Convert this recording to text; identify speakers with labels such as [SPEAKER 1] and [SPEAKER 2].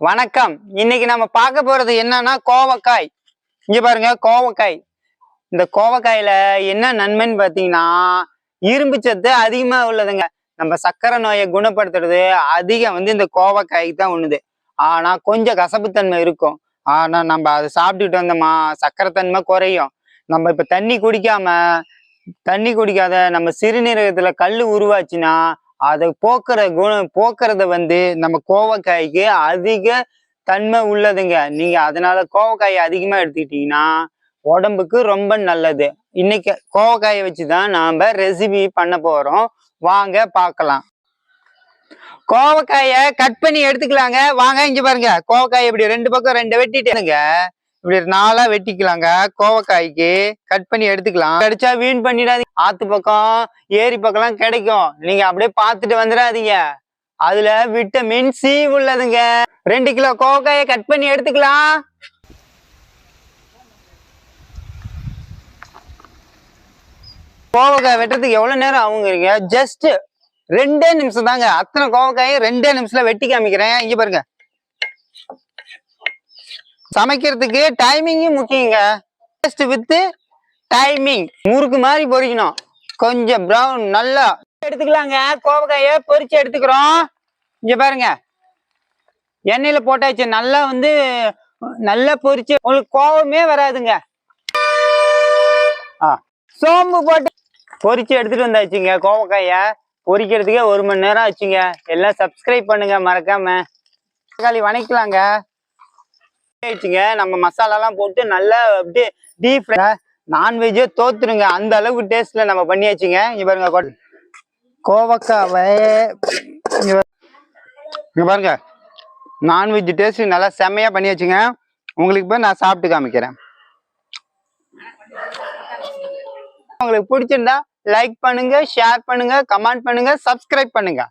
[SPEAKER 1] வணக்கம். இன்னைக்கு நம்ம பார்க்க போறது என்னன்னா கோவக்காய். இங்க பாருங்க கோவக்காய். இந்த கோவக்காயில என்ன நன்மைன்னு பாத்தீங்கன்னா இரும்பு சத்து அதிகமா உள்ளதுங்க. நம்ம சர்க்கரை நோயை குணப்படுத்துறது அதிகம் இந்த கோவக்காய்க்கு தான் ஒண்ணுது. ஆனா கொஞ்சம் கசப்புத்தன்மை இருக்கும். ஆனா நம்ம அதை சாப்பிட்டுட்டு வந்தோமா சர்க்கரை தன்மை குறையும். நம்ம இப்ப தண்ணி குடிக்காத நம்ம சிறுநீரகத்துல கல் உருவாச்சுன்னா அதை போக்குறத நம்ம கோவக்காய்க்கு அதிக தன்மை உள்ளதுங்க. நீங்க அதனால கோவக்காயை அதிகமா எடுத்துக்கிட்டீங்கன்னா உடம்புக்கு ரொம்ப நல்லது. இன்னைக்கு கோவக்காயை வச்சுதான் நாம ரெசிபி பண்ண போறோம். வாங்க பார்க்கலாம். கோவக்காயை கட் பண்ணி எடுத்துக்கலாங்க. வாங்க இங்க பாருங்க, கோவக்காய் இப்படி ரெண்டு பக்கம் ரெண்டு வெட்டிட்டேனுங்க. இப்படி நாளா வெட்டிக்கலாங்க. கோவக்காய்க்கு கட் பண்ணி எடுத்துக்கலாம். கிடைச்சா வீண் பண்ணிடாதீங்க. ஆத்து பக்கம் ஏரி பக்கம்லாம் கிடைக்கும். நீங்க அப்படியே பார்த்துட்டு வந்துடாதீங்க. அதுல விட்டமின் சி உள்ளதுங்க. 2 கிலோ கோவக்காயை கட் பண்ணி எடுத்துக்கலாம். கோவக்காய் வெட்டுறதுக்கு எவ்வளவு நேரம் ஆகுங்கிறீங்க? ஜஸ்ட் 2 நிமிஷம் தாங்க. அத்தனை கோவக்காயை 2 நிமிஷத்துல வெட்டி காமிக்கிறேன். இங்க பாருங்க. சமைக்கிறதுக்கு டைமிங்கும் முக்கியங்க. Taste with timing. முறுக்கு மாதிரி பொரிக்கணும். கொஞ்சம் ப்ரௌன் நல்லா எடுத்துக்கலாங்க. கோவக்காயை பொரிச்சு எடுத்துக்கிறோம். இங்க பாருங்க, எண்ணெயில போட்டாச்சு. நல்லா பொரிச்சு உங்களுக்கு கோவமே வராதுங்க. சோம்பு போட்டு பொரிச்சு எடுத்துட்டு வந்தாச்சுங்க. கோவக்காயை பொரிக்கிறதுக்கே 1 மணி நேரம் ஆச்சுங்க. எல்லாம் சப்ஸ்கிரைப் பண்ணுங்க மறக்காம. தக்காளி வணக்கலாங்க. நம்ம மசாலாலாம் போட்டு நல்லா அப்படியே டீப் ஃப்ரை. நான்வெஜ்ஜே தோத்துருங்க, அந்த அளவுக்கு டேஸ்ட்ல நம்ம பண்ணியாச்சுங்க. இங்க பாருங்க கோவக்காவை. இங்க பாருங்க, நான்வெஜ் டேஸ்ட் நல்லா செம்மையா பண்ணியாச்சுங்க. உங்களுக்கு இப்போ நான் சாப்பிட்டு காமிக்கிறேன். உங்களுக்கு பிடிச்சிருந்தா லைக் பண்ணுங்க, ஷேர் பண்ணுங்க, கமெண்ட் பண்ணுங்க, சப்ஸ்கிரைப் பண்ணுங்க.